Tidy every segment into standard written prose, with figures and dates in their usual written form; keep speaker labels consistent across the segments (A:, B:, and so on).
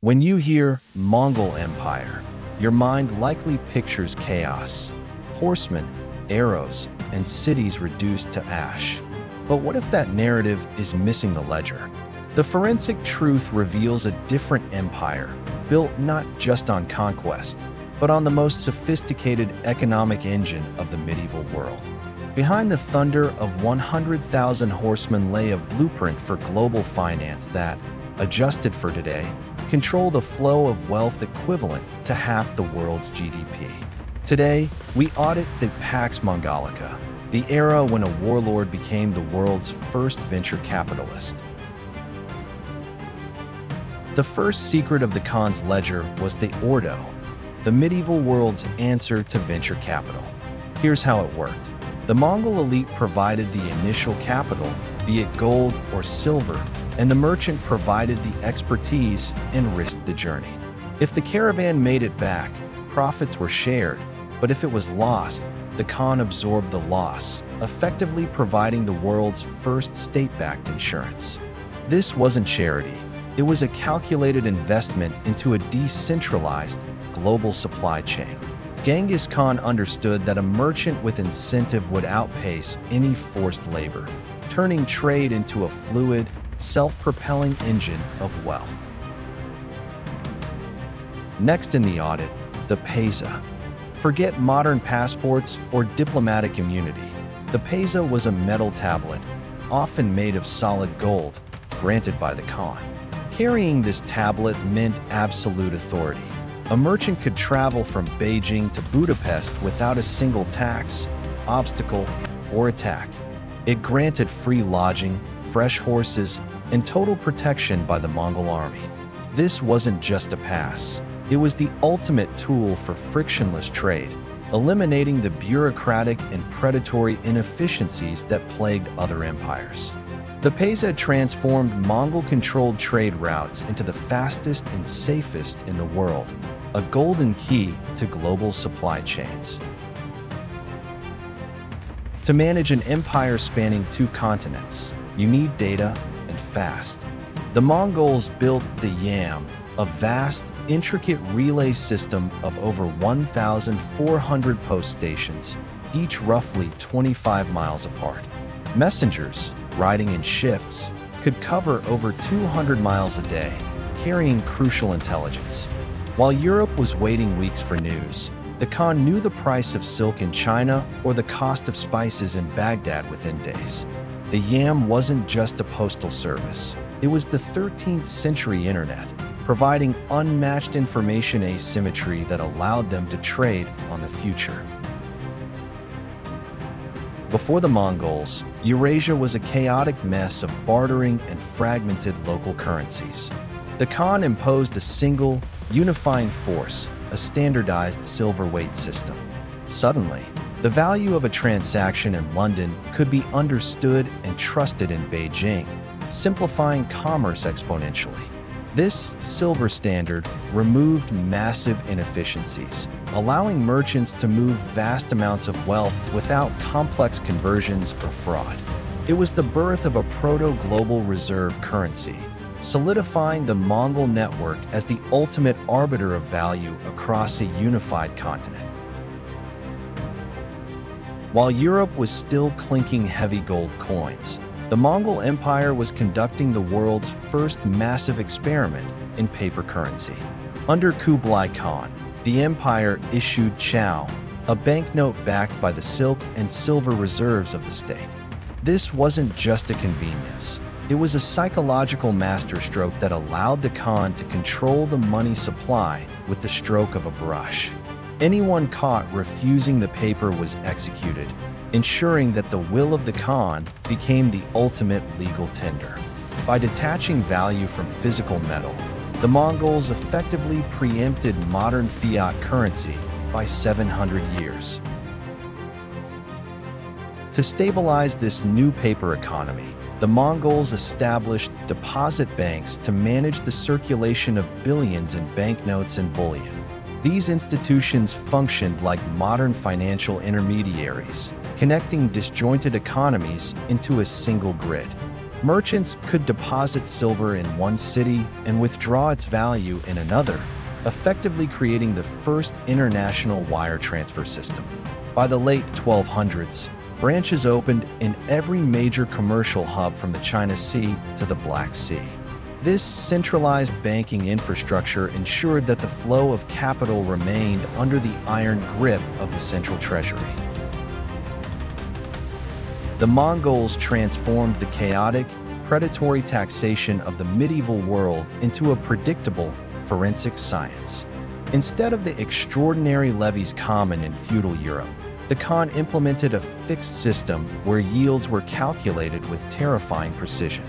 A: When you hear Mongol Empire, your mind likely pictures chaos, horsemen, arrows, and cities reduced to ash. But what if that narrative is missing the ledger? The forensic truth reveals a different empire, built not just on conquest, but on the most sophisticated economic engine of the medieval world. Behind the thunder of 100,000 horsemen lay a blueprint for global finance that, adjusted for today, control the flow of wealth equivalent to half the world's GDP. Today, we audit the Pax Mongolica, the era when a warlord became the world's first venture capitalist. The first secret of the Khan's ledger was the Ortogh, the medieval world's answer to venture capital. Here's how it worked. The Mongol elite provided the initial capital, be it gold or silver, and the merchant provided the expertise and risked the journey. If the caravan made it back, profits were shared, but if it was lost, the Khan absorbed the loss, effectively providing the world's first state-backed insurance. This wasn't charity. It was a calculated investment into a decentralized, global supply chain. Genghis Khan understood that a merchant with incentive would outpace any forced labor, turning trade into a fluid, self-propelling engine of wealth. Next in the audit, the Paiza. Forget modern passports or diplomatic immunity. The Paiza was a metal tablet, often made of solid gold, granted by the Khan. Carrying this tablet meant absolute authority. A merchant could travel from Beijing to Budapest without a single tax, obstacle, or attack. It granted free lodging, fresh horses, and total protection by the Mongol army. This wasn't just a pass. It was the ultimate tool for frictionless trade, eliminating the bureaucratic and predatory inefficiencies that plagued other empires. The Paiza transformed Mongol-controlled trade routes into the fastest and safest in the world, a golden key to global supply chains. To manage an empire spanning 2 continents, you need data and fast. The Mongols built the Yam, a vast, intricate relay system of over 1,400 post stations, each roughly 25 miles apart. Messengers, riding in shifts, could cover over 200 miles a day, carrying crucial intelligence. While Europe was waiting weeks for news, the Khan knew the price of silk in China or the cost of spices in Baghdad within days. The Yam wasn't just a postal service. It was the 13th century internet, providing unmatched information asymmetry that allowed them to trade on the future. Before the Mongols, Eurasia was a chaotic mess of bartering and fragmented local currencies. The Khan imposed a single, unifying force, a standardized silver weight system. Suddenly, the value of a transaction in London could be understood and trusted in Beijing, simplifying commerce exponentially. This silver standard removed massive inefficiencies, allowing merchants to move vast amounts of wealth without complex conversions or fraud. It was the birth of a proto-global reserve currency, solidifying the Mongol network as the ultimate arbiter of value across a unified continent. While Europe was still clinking heavy gold coins, the Mongol Empire was conducting the world's first massive experiment in paper currency. Under Kublai Khan, the empire issued Chow, a banknote backed by the silk and silver reserves of the state. This wasn't just a convenience. It was a psychological masterstroke that allowed the Khan to control the money supply with the stroke of a brush. Anyone caught refusing the paper was executed, ensuring that the will of the Khan became the ultimate legal tender. By detaching value from physical metal, the Mongols effectively preempted modern fiat currency by 700 years. To stabilize this new paper economy, the Mongols established deposit banks to manage the circulation of billions in banknotes and bullion. These institutions functioned like modern financial intermediaries, connecting disjointed economies into a single grid. Merchants could deposit silver in one city and withdraw its value in another, effectively creating the first international wire transfer system. By the late 1200s, branches opened in every major commercial hub from the China Sea to the Black Sea. This centralized banking infrastructure ensured that the flow of capital remained under the iron grip of the central treasury. The Mongols transformed the chaotic, predatory taxation of the medieval world into a predictable forensic science. Instead of the extraordinary levies common in feudal Europe, the Khan implemented a fixed system where yields were calculated with terrifying precision.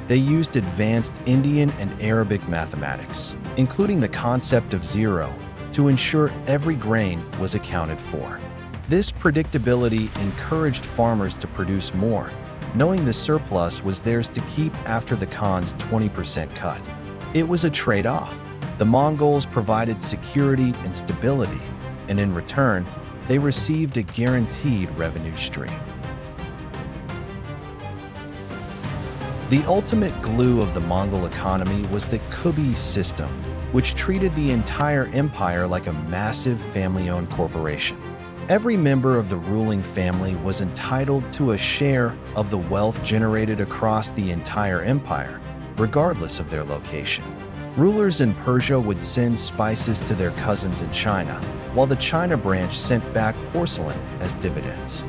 A: They used advanced Indian and Arabic mathematics, including the concept of zero, to ensure every grain was accounted for. This predictability encouraged farmers to produce more, knowing the surplus was theirs to keep after the Khan's 20% cut. It was a trade-off. The Mongols provided security and stability, and in return, they received a guaranteed revenue stream. The ultimate glue of the Mongol economy was the Kubi system, which treated the entire empire like a massive family-owned corporation. Every member of the ruling family was entitled to a share of the wealth generated across the entire empire, regardless of their location. Rulers in Persia would send spices to their cousins in China, while the China branch sent back porcelain as dividends.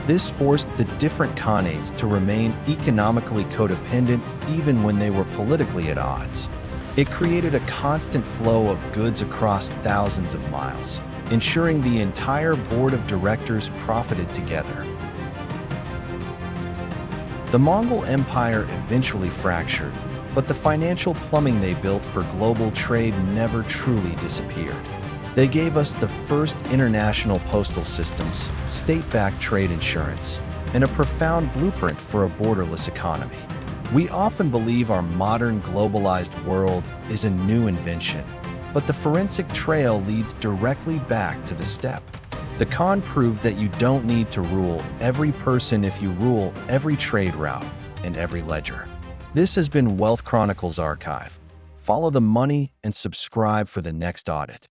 A: This forced the different khanates to remain economically codependent even when they were politically at odds. It created a constant flow of goods across thousands of miles, ensuring the entire board of directors profited together. The Mongol Empire eventually fractured, but the financial plumbing they built for global trade never truly disappeared. They gave us the first international postal systems, state-backed trade insurance, and a profound blueprint for a borderless economy. We often believe our modern globalized world is a new invention, but the forensic trail leads directly back to the steppe. The Khan proved that you don't need to rule every person if you rule every trade route and every ledger. This has been Wealth Chronicles Archive. Follow the money and subscribe for the next audit.